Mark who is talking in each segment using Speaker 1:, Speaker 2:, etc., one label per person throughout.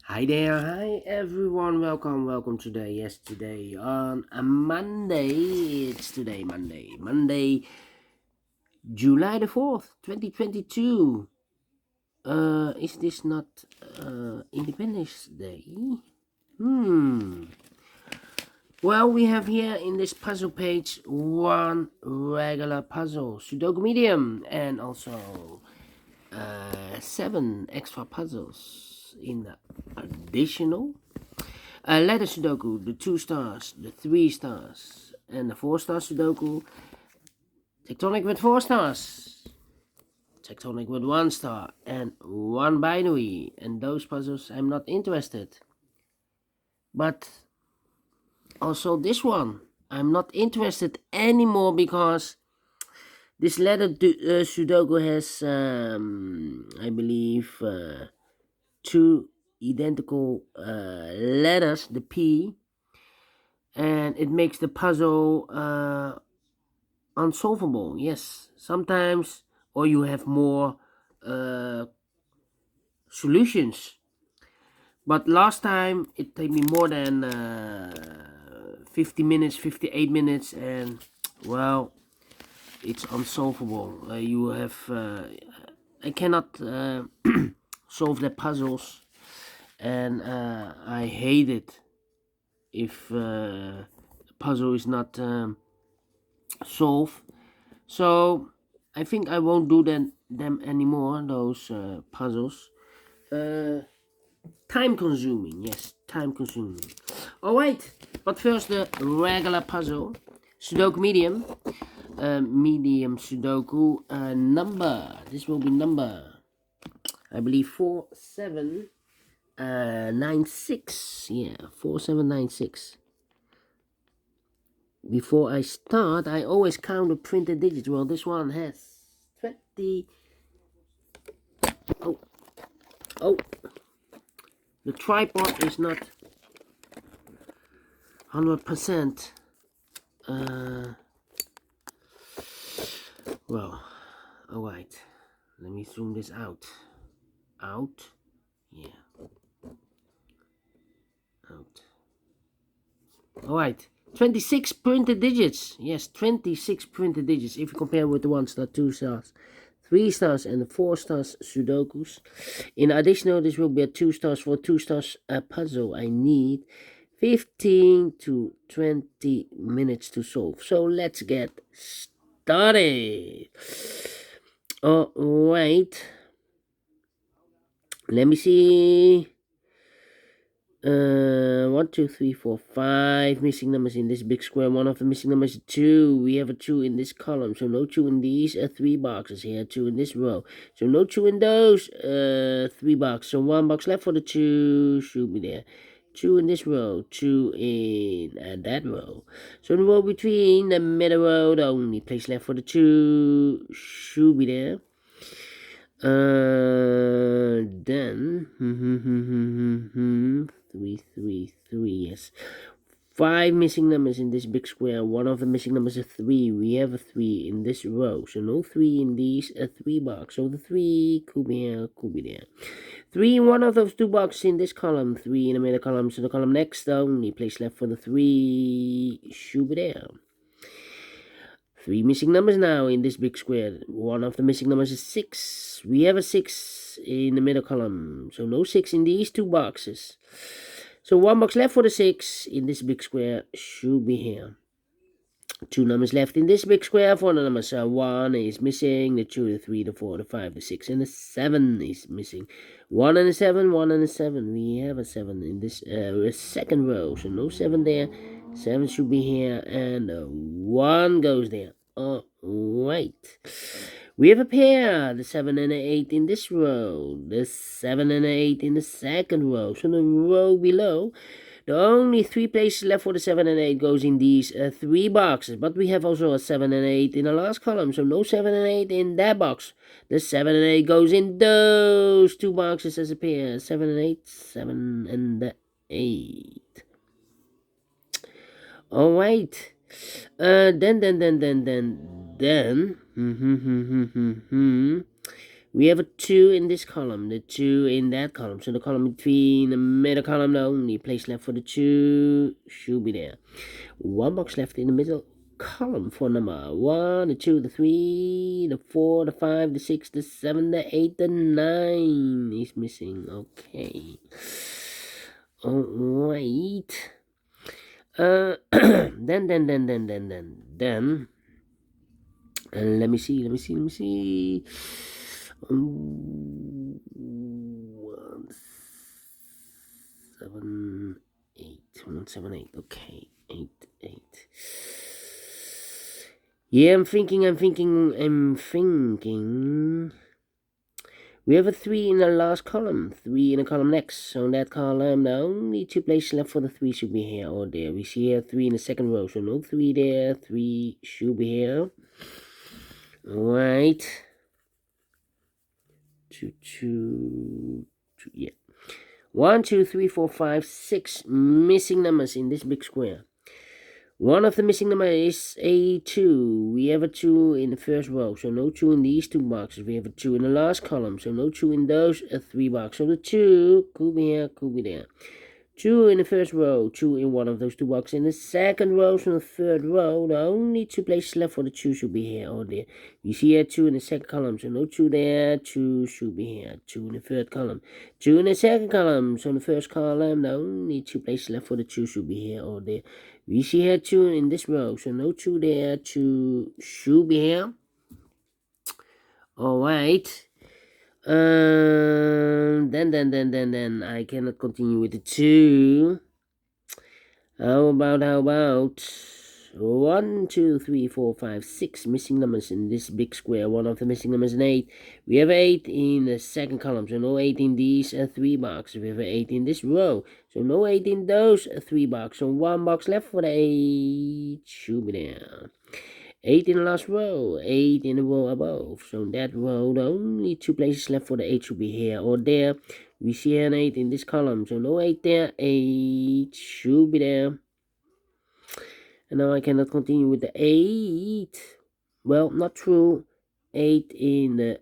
Speaker 1: Hi there, hi everyone, welcome today. Yes, today on a Monday, it's today Monday, July the 4th, 2022. Is this not Independence Day? Well, we have here in this puzzle page one regular puzzle, Sudoku Medium, and also 7 extra puzzles in the additional letter Sudoku, the 2 stars, the 3 stars, and the 4-star Sudoku. Tectonic with 4 stars, Tectonic with 1 star, and 1 binary. And those puzzles I'm not interested. But also this one, I'm not interested anymore because this letter Sudoku has, I believe, 2 identical letters, the P, and it makes the puzzle unsolvable. Yes, sometimes, or you have more solutions, but last time it took me more than 50 minutes, 58 minutes, and well, it's unsolvable. You have I cannot solve the puzzles, and I hate it if a puzzle is not solved. So I think I won't do them anymore, those puzzles. Time consuming, yes, time consuming. Alright, but first the regular puzzle, Sudoku Medium. Medium Sudoku number. This will be number, I believe, 4796. Yeah, 4796. Before I start, I always count the printed digits. Well, this one has 20. Oh, the tripod is not 100%. Well, alright. Let me zoom this out. Yeah. Out. Alright. 26 printed digits. Yes, 26 printed digits. If you compare with the 1 star, 2 stars, 3 stars, and the 4 stars Sudokus. In addition, this will be a 2 stars for 2 stars puzzle. I need 15 to 20 minutes to solve. So let's get started. Alright. Let me see. 1, 2, 3, 4, 5 missing numbers in this big square. One of the missing numbers is 2. We have a 2 in this column, so no 2 in these 3 boxes here. 2 in this row, so no 2 in those 3 boxes. So 1 box left for the 2 should be there. 2 in this row, 2 in that row. So the row between the middle row, the only place left for the 2 should be there. Then 3, 3, 3, yes. 5 missing numbers in this big square. One of the missing numbers is 3. We have a 3 in this row, so no 3 in these 3 box. So the 3 could be here, could be there. 3 in one of those 2 boxes in this column. 3 in the middle column. So the column next, the only place left for the 3 should be there. 3 missing numbers now in this big square. One of the missing numbers is 6. We have a 6 in the middle column, so no 6 in these 2 boxes. So 1 box left for the 6 in this big square should be here. 2 numbers left in this big square. 4 numbers. 1 is missing. The 2, the 3, the 4, the 5, the 6, and the 7 is missing. 1 and a 7, 1 and a 7. We have a 7 in this second row, so no 7 there. 7 should be here, and 1 goes there. Alright. We have a pair, the 7 and the 8 in this row, the 7 and the 8 in the second row. So the row below, the only 3 places left for the 7 and 8 goes in these 3 boxes. But we have also a 7 and 8 in the last column, so no 7 and 8 in that box. The 7 and 8 goes in those 2 boxes as a pair. 7 and 8, 7 and 8. Alright. Then We have a 2 in this column, the 2 in that column. So the column between the middle column, the only place left for the 2 should be there. One box left in the middle column for number 1, the 2, the 3, the 4, the 5, the 6, the 7, the 8, the 9 is missing. Okay. Alright. Then let me see. 1, 7, 8. 1, 7, 8. Okay, 8. Yeah, I'm thinking. We have a 3 in the last column, 3 in the column next. So in that column, the only 2 places left for the 3 should be here or there. We see here 3 in the second row, so no 3 there. 3 should be here. Alright. 2, yeah. 1, 2, 3, 4, 5, 6 missing numbers in this big square. One of the missing numbers is a 2. We have a 2 in the first row, so no 2 in these 2 boxes. We have a 2 in the last column, so no 2 in those 3 boxes. So the 2 could be here, could be there. 2 in the first row, 2 in one of those 2 boxes. In the second row, so the third row, the only 2 places left for the 2 should be here or there. You see here 2 in the second column, so no 2 there, 2 should be here. 2 in the third column, 2 in the second column, so in the first column, the only 2 places left for the 2 should be here or there. We see here 2 in this row, so no 2 there, 2 should be here. Alright. Then I cannot continue with the 2. How about 1, 2, 3, 4, 5, 6 missing numbers in this big square. One of the missing numbers is 8. We have 8 in the second column, so no 8 in these 3 boxes. We have 8 in this row, so no 8 in those 3 boxes. So 1 box left for the 8 should be there. 8 in the last row, 8 in the row above. So in that row, the only 2 places left for the 8 should be here or there. We see an 8 in this column, so no 8 there, 8 should be there. And now I cannot continue with the 8. Well, not true. 8 in the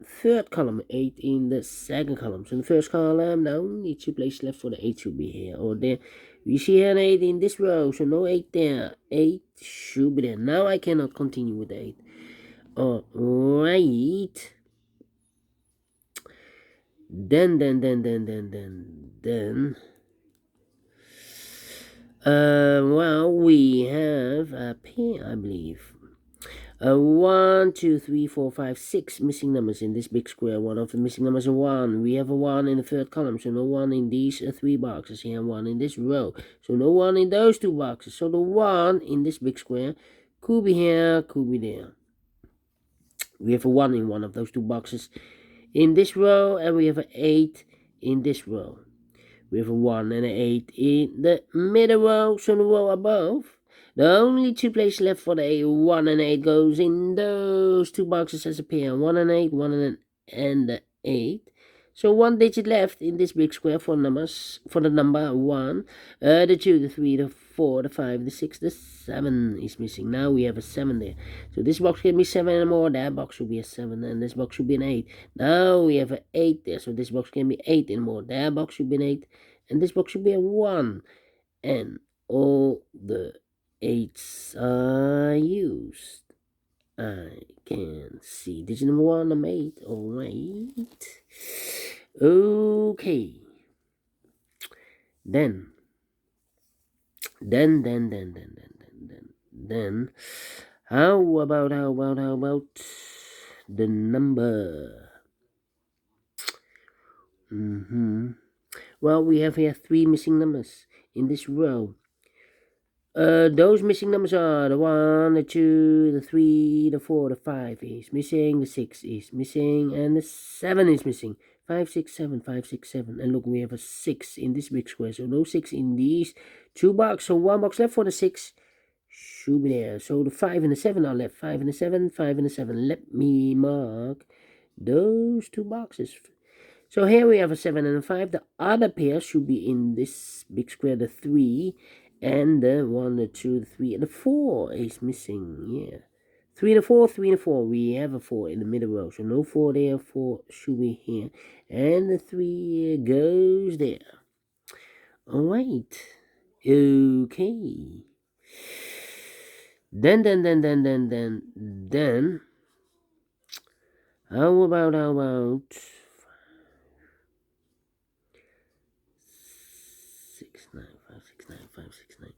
Speaker 1: third column, 8 in the second column. So in the first column, the only 2 places left for the 8 should be here or there. We see an 8 in this row, so no 8 there. 8 should be there. Now I cannot continue with the 8. Alright. Then. Well, we have a pair, I believe. 1, 2, 3, 4, 5, 6 missing numbers in this big square. One of the missing numbers is 1. We have a 1 in the third column, so no 1 in these 3 boxes. Here, 1 in this row, so no 1 in those 2 boxes. So the 1 in this big square could be here, could be there. We have a 1 in one of those 2 boxes in this row, and we have an 8 in this row. We have a 1 and an 8 in the middle row, so the row above. The only 2 places left for the 8, 1 and 8 goes in those 2 boxes as a pair. 1 and 8, 1 and 8. So 1 digit left in this big square for numbers, for the number 1. The 2, the 3, the 4, the 5, the 6, the 7 is missing. Now we have a 7 there. So this box can be 7 and more. That box should be a 7, and this box should be an 8. Now we have an 8 there. So this box can be 8 and more. That box should be an 8, and this box should be a 1. And all the 8s are used. I can see digit number 1, number 8. Alright. Okay. Then. How about the number? Well, we have here 3 missing numbers in this row. Those missing numbers are the 1, the 2, the 3, the 4, the 5 is missing, the 6 is missing, and the 7 is missing. 5, 6, 7, 5, 6, 7. And look, we have a 6 in this big square, so no 6 in these 2 boxes. So 1 box left for the 6 should be there. So the 5 and the 7 are left. 5 and the 7, 5 and the 7. Let me mark those 2 boxes. So here we have a 7 and a 5. The other pair should be in this big square, the 3. And the 1, the 2, the 3, and the 4 is missing. Yeah. 3 and a 4, 3 and a 4. We have a 4 in the middle row, so no 4 there. 4 should be here, and the 3 goes there. All right. Okay. Then. How about 6, 9, 5, 6, 9, 5, 6, 9.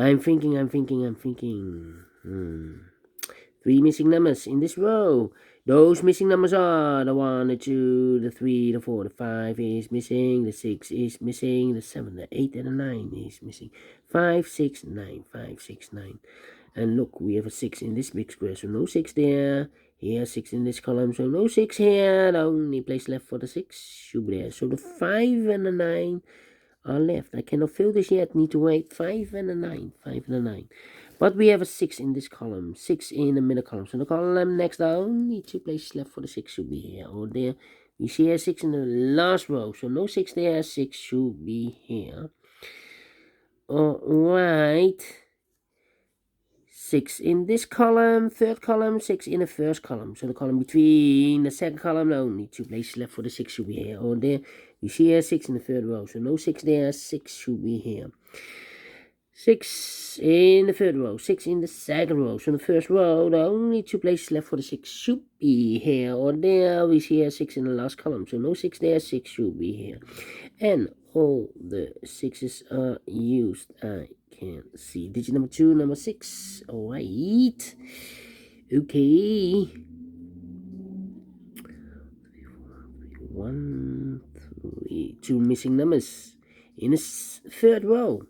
Speaker 1: I'm thinking. 3 missing numbers in this row. Those missing numbers are the 1, the 2, the 3, the 4, the 5 is missing, the 6 is missing, the 7, the 8, and the 9 is missing. 5, 6, 9, 5, 6, 9. And look, we have a 6 in this big square, so no 6 there. Here, 6 in this column, so no 6 here. The only place left for the 6 should be there. So the 5 and the 9 are left. I cannot fill this yet. Need to wait. 5 and a 9. 5 and a 9. But we have a 6 in this column. 6 in the middle column. So the column next down, only 2 places left for the 6 should be here or there. We see here 6 in the last row. So no 6 there. 6 should be here. Alright. 6 in this column, third column, 6 in the first column. So the column between the second column, only 2 places left for the 6 should be here or there. You see here 6 in the third row, so no 6 there, 6 should be here. 6 in the third row, 6 in the second row. So in the first row, the only 2 places left for the 6 should be here or there. We see here 6 in the last column, so no 6 there, 6 should be here. And all the 6's are used. I can see digit number 2, number 6. All right. Okay. 1, 3, 2 missing numbers in the third row.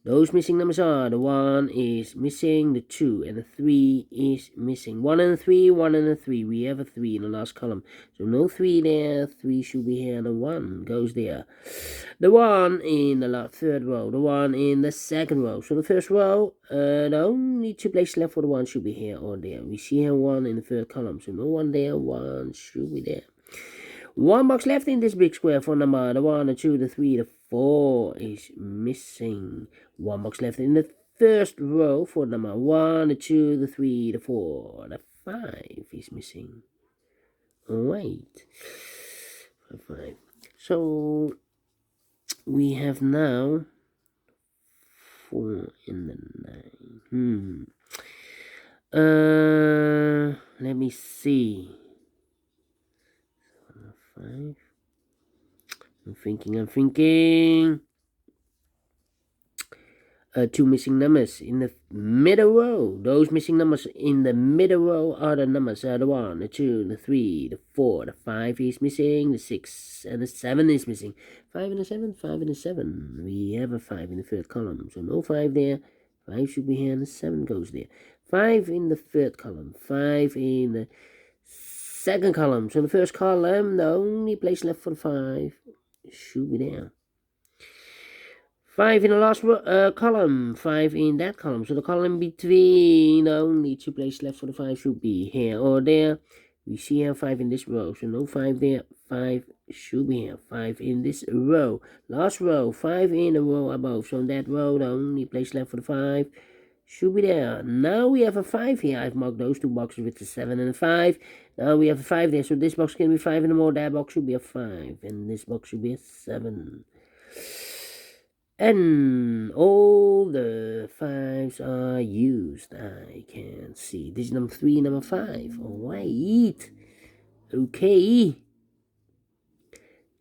Speaker 1: Those missing numbers are the 1 is missing, the 2 and the 3 is missing. 1 and a 3, 1 and a 3. We have a 3 in the last column. So no 3 there, 3 should be here, the 1 goes there. The 1 in the third row, the 1 in the second row. So the first row, the only 2 places left for the 1 should be here or there. We see here 1 in the third column. So no 1 there, 1 should be there. 1 box left in this big square for number the 1, the 2, the 3, the 4 is missing. 1 box left in the first row for number 1, the 2, the 3, the 4, the 5 is missing. Alright. 5. So we have now 4 in the 9. Let me see. 5. I'm thinking. 2 missing numbers in the middle row. Those missing numbers in the middle row are the numbers the 1, the 2, the 3, the 4, the 5 is missing, the 6 and the 7 is missing. 5 and a 7, 5 and a 7. We have a 5 in the third column, so no 5 there. 5 should be here and the 7 goes there. 5 in the third column, 5 in the second column. So the first column, the only place left for the 5 should be there. 5 in the last column, 5 in that column. So the column between, the only 2 places left for the 5 should be here or there. We see here 5 in this row, so no 5 there. 5 should be here. 5 in this row. Last row, 5 in the row above. So in that row, the only place left for the 5 should be there. Now we have a 5 here. I've marked those 2 boxes with the 7 and a 5. Now we have a 5 there. So this box can be 5 and more. That box should be a 5. And this box should be a 7. And all the 5s are used. I can see. This is number 3, number 5. Alright. Okay.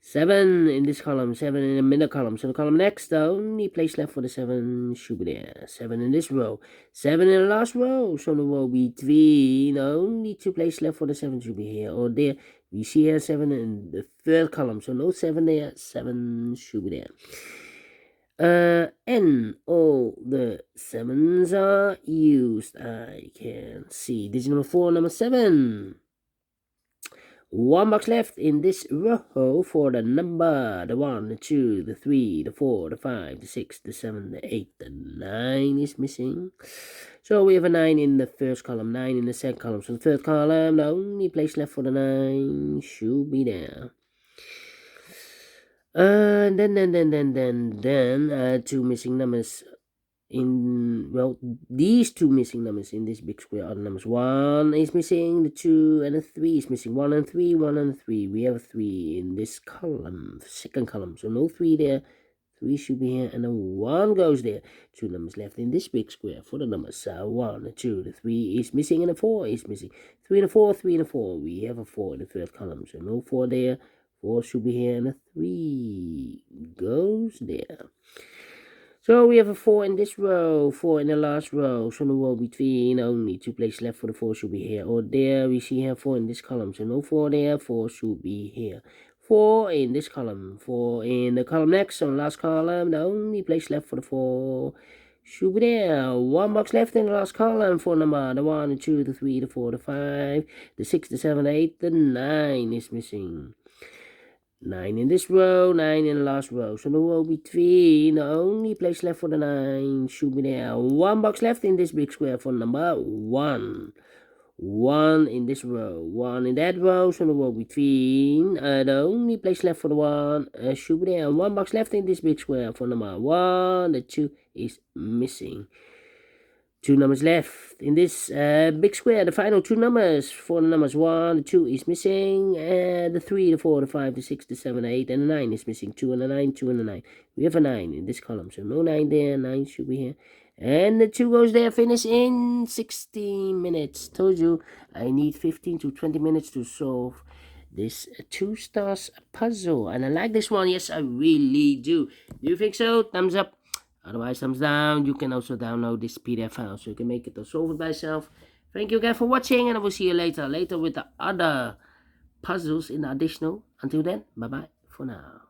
Speaker 1: 7 in this column, 7 in the middle column. So the column next, the only place left for the 7 should be there. 7 in this row, 7 in the last row. So the row between, the only 2 places left for the 7 should be here or there. We see here 7 in the third column. So no 7 there, 7 should be there. And all the 7s are used. I can see. This is number 4, number 7. 1 box left in this row for the number, the 1, the 2, the 3, the 4, the 5, the 6, the 7, the 8, the 9 is missing. So we have a 9 in the first column, 9 in the second column. So the third column, the only place left for the 9 should be there. Then 2 missing numbers well, these two missing numbers in this big square are the numbers 1 is missing, the 2 and the 3 is missing. 1 and 3, 1 and 3. We have a 3 in this column, second column, so no 3 there. 3 should be here, and the 1 goes there. 2 numbers left in this big square for the numbers 1, the 2, the 3 is missing, and the 4 is missing. 3 and a 4, 3 and a 4. We have a 4 in the third column, so no 4 there. 4 should be here, and a 3 goes there. So we have a 4 in this row, 4 in the last row. So the row between, only 2 places left for the 4 should be here or there. We see here 4 in this column, so no 4 there, 4 should be here. 4 in this column, 4 in the column next, so the last column, the only place left for the 4 should be there. 1 box left in the last column for number, the 1, the 2, the 3, the 4, the 5, the 6, the 7, the 8, the 9 is missing. 9 in this row, 9 in the last row. So the row between, the only place left for the 9 should be there. 1 box left in this big square for number 1. 1 in this row, 1 in that row. So the row between, the only place left for the 1 should be there. 1 box left in this big square for number 1. The 2 is missing. 2 numbers left in this big square. The final 2 numbers for the numbers 1, the 2 is missing, and the 3, the 4, the 5, the 6, the 7, the 8, and the 9 is missing. 2 and the 9, 2 and the 9. We have a 9 in this column, so no 9 there. 9 should be here, and the 2 goes there. Finish in 16 minutes. Told you I need 15 to 20 minutes to solve this 2 stars puzzle, and I like this one. Yes, I really do. Do you think so? Thumbs up. Otherwise, thumbs down. You can also download this PDF file so you can make it or solve it by yourself. Thank you again for watching, and I will see you later with the other puzzles in the additional. Until then, bye bye for now.